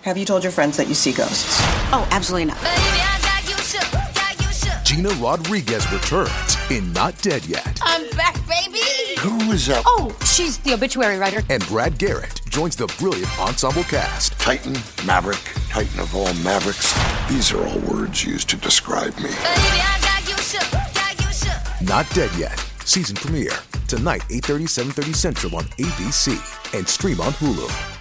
Have you told your friends that you see ghosts? Oh, absolutely not. Gina Rodriguez returns in Not Dead Yet. I'm back, baby! Who is up? Oh, she's the obituary writer. And Brad Garrett joins the brilliant ensemble cast. Titan, Maverick, Titan of all Mavericks. These are all words used to describe me. Not Dead Yet. Season premiere. Tonight, 8:30, 7:30 Central on ABC. And stream on Hulu.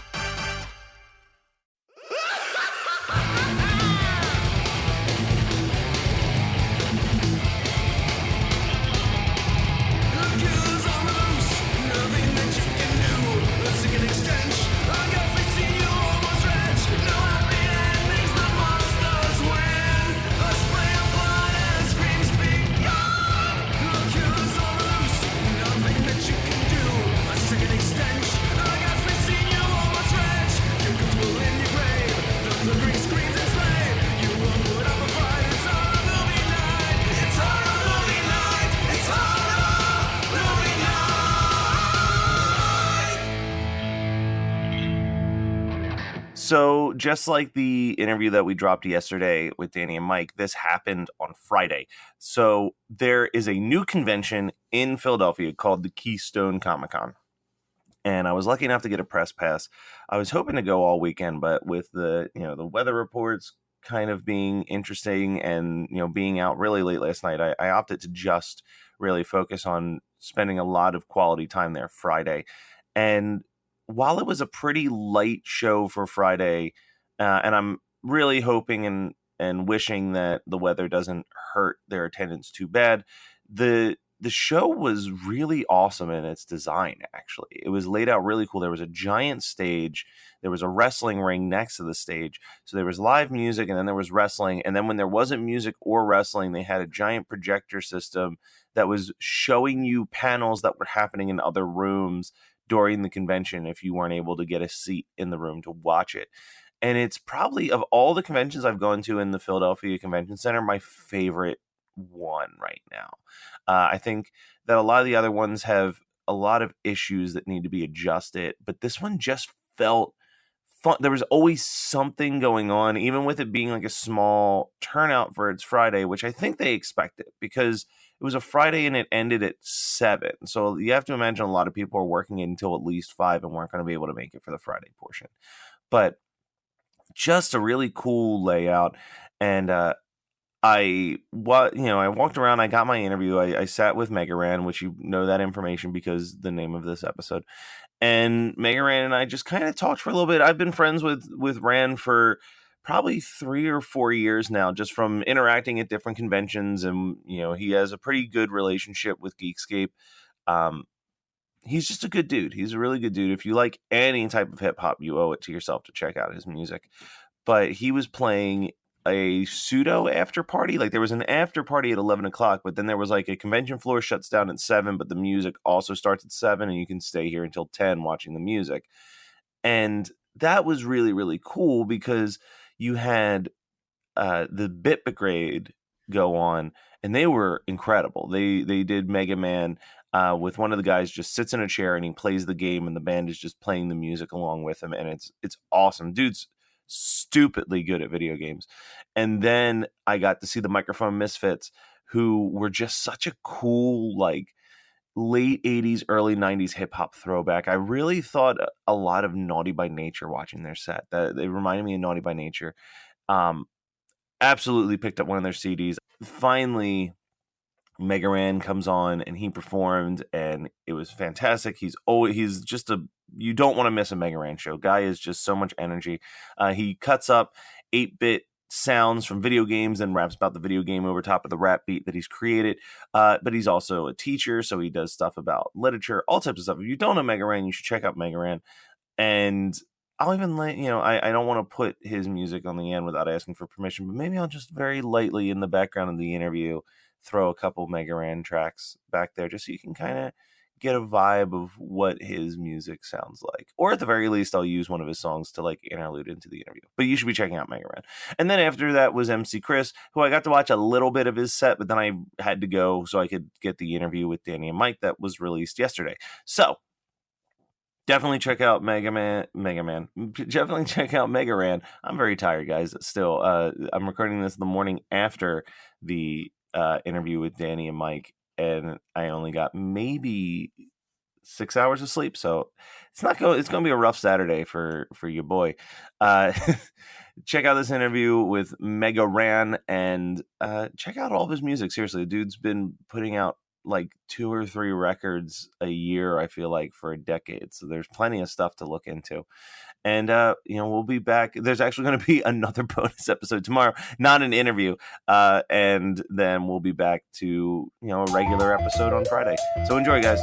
So just like the interview that we dropped yesterday with Danny and Mike, this happened on Friday. So there is a new convention in Philadelphia called the KEYSTONE COMIC CON. And I was lucky enough to get a press pass. I was hoping to go all weekend, but with the weather reports kind of being interesting and, being out really late last night, I opted to just really focus on spending a lot of quality time there Friday. And while it was a pretty light show for Friday, and I'm really hoping and wishing that the weather doesn't hurt their attendance too bad, the show was really awesome in its design, actually. It was laid out really cool. There was a giant stage. There was a wrestling ring next to the stage. So there was live music, and then there was wrestling. And then when there wasn't music or wrestling, they had a giant projector system that was showing you panels that were happening in other rooms during the convention if you weren't able to get a seat in the room to watch it. And it's probably, of all the conventions I've gone to in the Philadelphia Convention Center, my favorite one right now. I think that a lot of the other ones have a lot of issues that need to be adjusted, but this one just felt fun. There was always something going on, even with it being like a small turnout for its Friday, which I think they expected because it was a Friday and it ended at 7. So you have to imagine a lot of people are working until at least 5 and weren't going to be able to make it for the Friday portion. But just a really cool layout. And I walked around. I got my interview. I sat with Mega-Ran, which you know that information because the name of this episode. And Mega-Ran and I just kind of talked for a little bit. I've been friends with Ran for probably 3 or 4 years now, just from interacting at different conventions. And, he has a pretty good relationship with Geekscape. He's just a good dude. He's a really good dude. If you like any type of hip hop, you owe it to yourself to check out his music. But he was playing a pseudo after party. Like there was an after party at 11 o'clock, but then there was like a convention floor shuts down at 7, but the music also starts at 7 and you can stay here until 10 watching the music. And that was really, really cool because you had the Bit Brigade go on and they were incredible. They did Mega Man with one of the guys just sits in a chair and he plays the game and the band is just playing the music along with him. And it's awesome. Dude's stupidly good at video games. And then I got to see the Microphone Misfits, who were just such a cool, like late 80s, early 90s hip hop throwback. I really thought a lot of Naughty by Nature watching their set. They reminded me of Naughty by Nature. Absolutely picked up one of their CDs. Finally, Mega-Ran comes on and he performed and it was fantastic. He's just you don't want to miss a Mega-Ran show. Guy is just so much energy. He cuts up 8-bit sounds from video games and raps about the video game over top of the rap beat that he's created. But he's also a teacher, so he does stuff about literature, all types of stuff. If you don't know Mega-Ran, you should check out Mega-Ran. And I'll even I don't want to put his music on the end without asking for permission, but maybe I'll just very lightly in the background of the interview throw a couple Mega-Ran tracks back there just so you can kind of get a vibe of what his music sounds like. Or at the very least, I'll use one of his songs to like interlude into the interview. But you should be checking out Mega-Ran. And then after that was MC Chris, who I got to watch a little bit of his set, but then I had to go so I could get the interview with Danny and Mike that was released yesterday. So Definitely check out Mega Man. Definitely check out Mega-Ran. I'm very tired, guys. Still, I'm recording this the morning after the interview with Danny and Mike, and I only got maybe 6 hours of sleep. So it's going to be a rough Saturday for your boy. Check out this interview with Mega-Ran and check out all of his music. Seriously, the dude's been putting out like 2 or 3 records a year, I feel like, for a decade. So there's plenty of stuff to look into. And, we'll be back. There's actually going to be another bonus episode tomorrow, not an interview. And then we'll be back to, a regular episode on Friday. So enjoy, guys.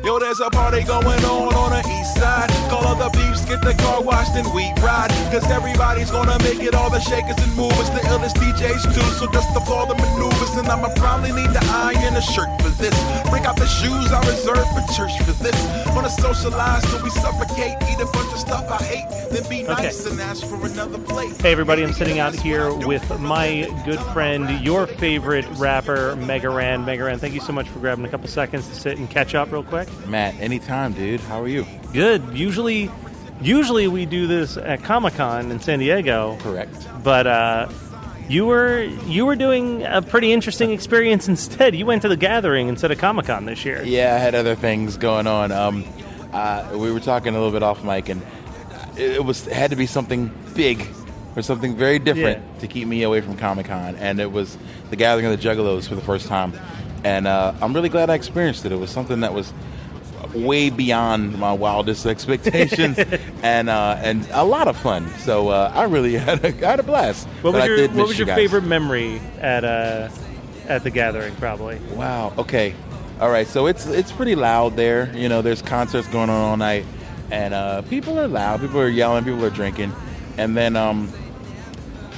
Yo, there's a party going on the east side. Call all the beefs, get the car washed and we ride. Cause everybody's gonna make it, all the shakers and movers, the illest DJs too. So dust off all the maneuvers and I'ma probably need to iron a shirt for this. Break out the shoes I reserved for church for this. Wanna socialize till we suffocate, eat a bunch of stuff I hate, then be nice and ask for another plate. Hey everybody, I'm sitting out here with my good friend, your favorite rapper, Mega-Ran. Mega-Ran, thank you so much for grabbing a couple seconds to sit and catch up real quick. Matt, anytime, dude. How are you? Good. Usually we do this at Comic Con in San Diego. Correct. But you were doing a pretty interesting experience instead. You went to the Gathering instead of Comic Con this year. Yeah, I had other things going on. We were talking a little bit off mic, and it had to be something big or something very different to keep me away from Comic Con, and it was the Gathering of the Juggalos for the first time. And I'm really glad I experienced it. It was something that was way beyond my wildest expectations, and a lot of fun. So I really had a blast. What was your favorite memory at the Gathering? Probably. Wow. Okay. All right. So it's pretty loud there. There's concerts going on all night, and people are loud. People are yelling. People are drinking, and then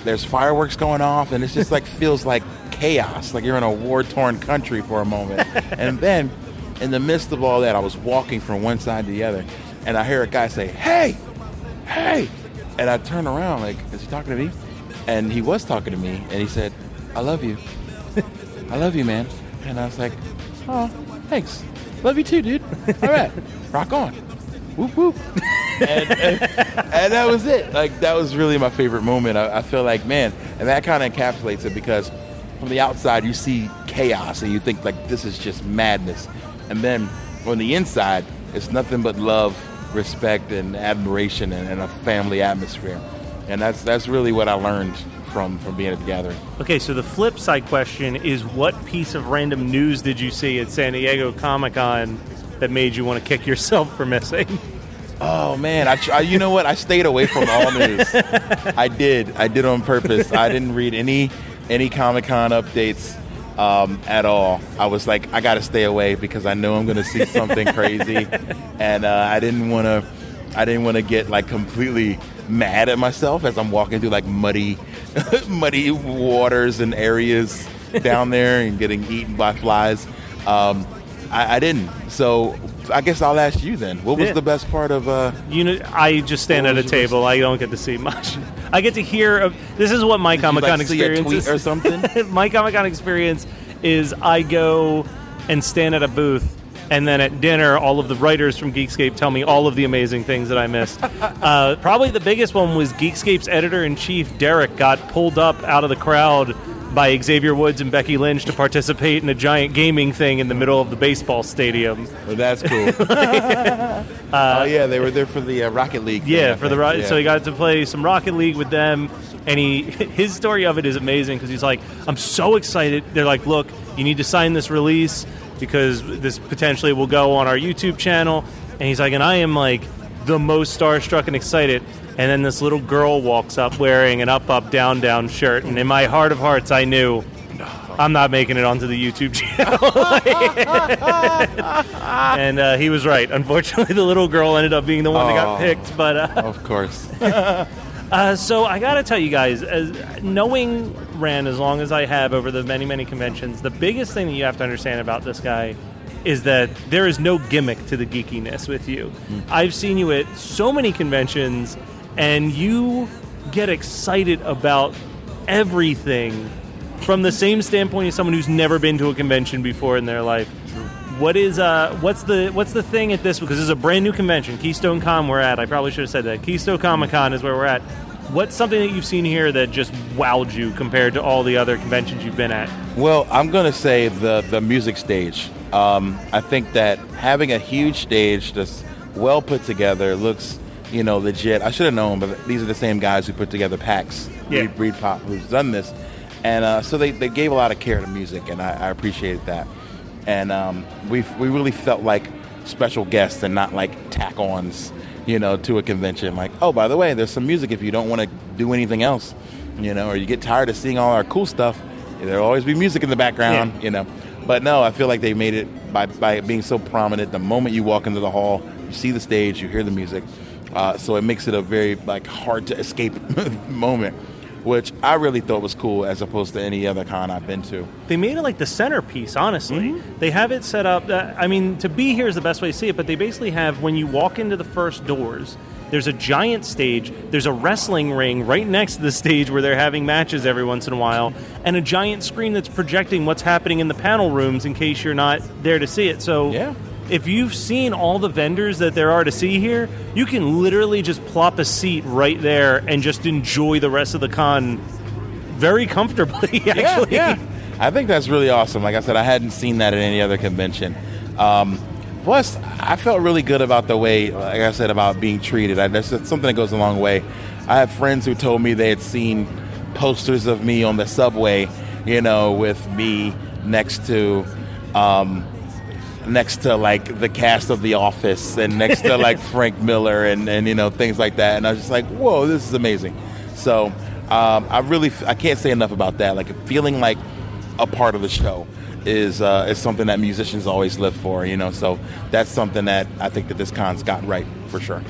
there's fireworks going off, and it's just like feels like chaos, like you're in a war-torn country for a moment. And then in the midst of all that, I was walking from one side to the other, and I hear a guy say, hey, and I turn around like, is he talking to me? And he was talking to me, and he said, I love you. I love you, man. And I was like, oh, thanks. Love you too, dude. All right, rock on. Whoop, whoop. and that was it. Like, that was really my favorite moment. I feel like, man, and that kind of encapsulates it, because from the outside, you see chaos, and you think, like, this is just madness. And then on the inside, it's nothing but love, respect, and admiration, and a family atmosphere. And that's really what I learned from being at the Gathering. Okay, so the flip side question is, what piece of random news did you see at San Diego Comic-Con that made you want to kick yourself for missing? Oh, man. You know what? I stayed away from all news. I did on purpose. I didn't read any Comic-Con updates at all. I was like, I got to stay away because I know I'm going to see something crazy, and I didn't want to get like completely mad at myself as I'm walking through like muddy waters and areas down there and getting eaten by flies. I didn't. So I guess I'll ask you then. What was the best part of? I just stand at a table. I don't get to see much. I get to hear. This is what my Comic Con experience see a tweet is. Or something. My Comic Con experience is I go and stand at a booth, and then at dinner, all of the writers from Geekscape tell me all of the amazing things that I missed. Probably the biggest one was Geekscape's editor-in-chief, Derek, got pulled up out of the crowd by Xavier Woods and Becky Lynch to participate in a giant gaming thing in the middle of the baseball stadium. Well, that's cool. They were there for the Rocket League thing, so he got to play some Rocket League with them, and his story of it is amazing because he's like, I'm so excited. They're like, look, you need to sign this release because this potentially will go on our YouTube channel. And he's like, and I am like the most starstruck and excited. And then this little girl walks up wearing an up, up, down, down shirt. And in my heart of hearts, I knew I'm not making it onto the YouTube channel. And he was right. Unfortunately, the little girl ended up being the one that got picked. But of course. So I got to tell you guys, knowing Ran as long as I have over the many, many conventions, the biggest thing that you have to understand about this guy is that there is no gimmick to the geekiness with you. I've seen you at so many conventions, and you get excited about everything from the same standpoint as someone who's never been to a convention before in their life. what's the thing at this, because this is a brand new convention, Keystone Con we're at. I probably should have said that. Keystone Comic Con is where we're at. What's something that you've seen here that just wowed you compared to all the other conventions you've been at? Well, I'm going to say the music stage. I think that having a huge stage that's well put together, looks, legit. I should have known, but these are the same guys who put together PAX, Reed Pop, who's done this. And so they gave a lot of care to music, and I appreciated that. And we really felt like special guests and not like tack-ons, to a convention. Like, oh, by the way, there's some music if you don't want to do anything else, or you get tired of seeing all our cool stuff. There'll always be music in the background, But no, I feel like they made it by being so prominent. The moment you walk into the hall, you see the stage, you hear the music. So it makes it a very hard to escape moment, which I really thought was cool as opposed to any other con I've been to. They made it like the centerpiece, honestly. Mm-hmm. They have it set up, to be here is the best way to see it, but they basically have, when you walk into the first doors, there's a giant stage, there's a wrestling ring right next to the stage where they're having matches every once in a while, and a giant screen that's projecting what's happening in the panel rooms in case you're not there to see it. So if you've seen all the vendors that there are to see here, you can literally just plop a seat right there and just enjoy the rest of the con very comfortably, actually. Yeah. I think that's really awesome. Like I said, I hadn't seen that at any other convention. Plus, I felt really good about the way, like I said, about being treated. That's something that goes a long way. I have friends who told me they had seen posters of me on the subway, with me next to like the cast of The Office and next to like Frank Miller and things like that. And I was just like, whoa, this is amazing. So I can't say enough about that. Like feeling like a part of the show is something that musicians always live for, So that's something that I think that this con's got right for sure.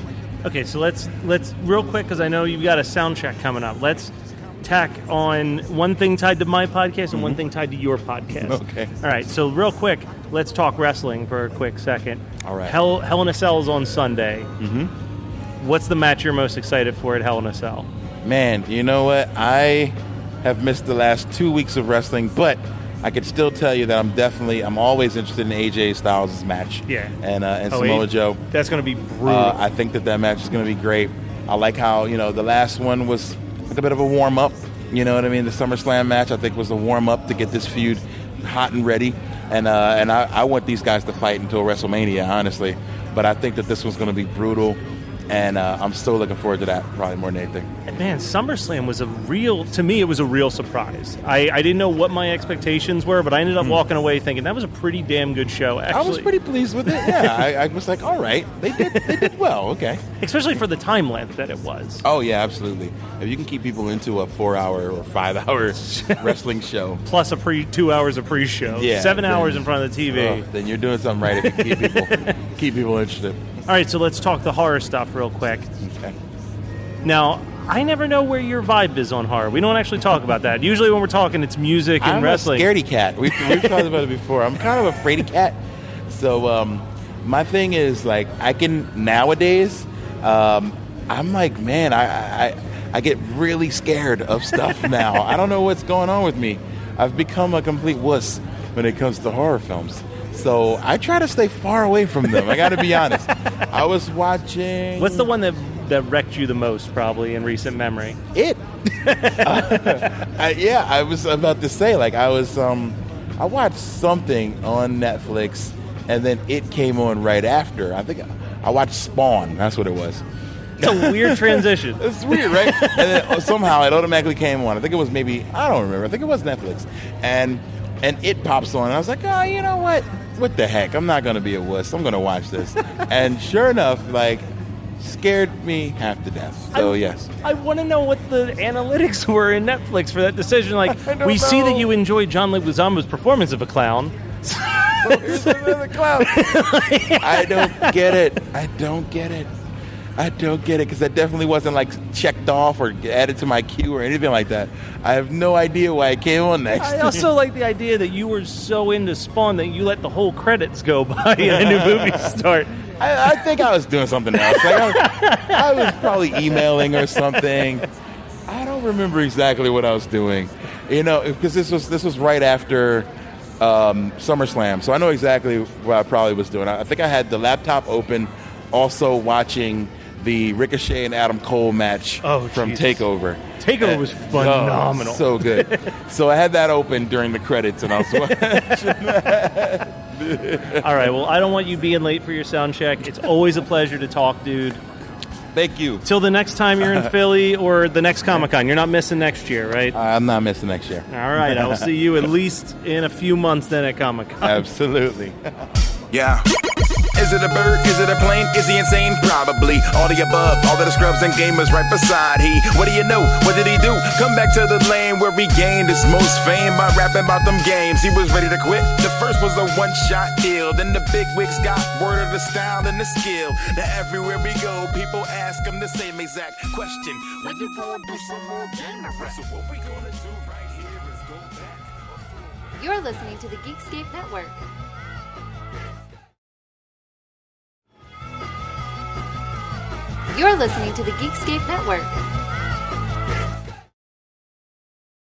Okay, so let's real quick, because I know you've got a sound check coming up. Let's tack on one thing tied to my podcast and one thing tied to your podcast. Okay. All right, so real quick, let's talk wrestling for a quick second. All right. Hell in a Cell is on Sunday. Mm-hmm. What's the match you're most excited for at Hell in a Cell? Man, you know what? I have missed the last 2 weeks of wrestling, but I can still tell you that I'm always interested in AJ Styles' match. Yeah. And Samoa Joe. That's going to be brutal. I think that match is going to be great. I like how, the last one was like a bit of a warm-up. You know what I mean? The SummerSlam match, I think, was a warm-up to get this feud hot and ready. And I want these guys to fight until WrestleMania, honestly. But I think that this one's going to be brutal. And I'm still looking forward to that, probably more than anything. Man, SummerSlam was to me, it was a real surprise. I didn't know what my expectations were, but I ended up walking away thinking that was a pretty damn good show, actually. I was pretty pleased with it, yeah. I was like, all right, they did well, okay. Especially for the time length that it was. Oh, yeah, absolutely. If you can keep people into a 4-hour or 5-hour wrestling show. Plus 2 hours of pre-show. Yeah, 7 hours in front of the TV. Then you're doing something right if you keep people interested. All right, so let's talk the horror stuff real quick. Okay. Now, I never know where your vibe is on horror. We don't actually talk about that. Usually when we're talking, it's music and wrestling. I'm a scaredy cat. We've talked about it before. I'm kind of a fraidy cat. So my thing is, like, I can nowadays, I'm like, man, I get really scared of stuff now. I don't know what's going on with me. I've become a complete wuss when it comes to horror films. So I try to stay far away from them. I got to be honest. I was watching... What's the one that wrecked you the most, probably, in recent memory? It. I was about to say, like, I watched something on Netflix, and then it came on right after. I think I watched Spawn. That's what it was. It's a weird transition. It's weird, right? And then somehow it automatically came on. I think it was I don't remember. I think it was Netflix. And it pops on, and I was like, oh, you know what? What the heck? I'm not going to be a wuss. I'm going to watch this. And sure enough, like, scared me half to death. So, yes. I want to know what the analytics were in Netflix for that decision. Like, we see that you enjoyed John Leguizamo's performance of a clown. So here's another clown. I don't get it. Because that definitely wasn't, like, checked off or added to my queue or anything like that. I have no idea why it came on next. I also like the idea that you were so into Spawn that you let the whole credits go by and a new movie start. I think I was doing something else. Like I was probably emailing or something. I don't remember exactly what I was doing. Because this was right after SummerSlam. So I know exactly what I probably was doing. I think I had the laptop open, also watching the Ricochet and Adam Cole match from Jesus. TakeOver. TakeOver was phenomenal. So good. So I had that open during the credits, and I was watching that. All right, well, I don't want you being late for your sound check. It's always a pleasure to talk, dude. Thank you. Till the next time you're in Philly or the next Comic Con. You're not missing next year, right? I'm not missing next year. All right, I will see you at least in a few months then at Comic Con. Absolutely. Yeah. Is it a bird? Is it a plane? Is he insane? Probably. All the above. All of the scrubs and gamers right beside he. What do you know? What did he do? Come back to the lane where he gained his most fame by rapping about them games. He was ready to quit. The first was a one-shot deal. Then the big wigs got word of the style and the skill. Now everywhere we go, people ask him the same exact question. When you gonna do some more gamer rap? So what we gonna do right here is go back. You're listening to the Geekscape Network. You're listening to the Geekscape Network.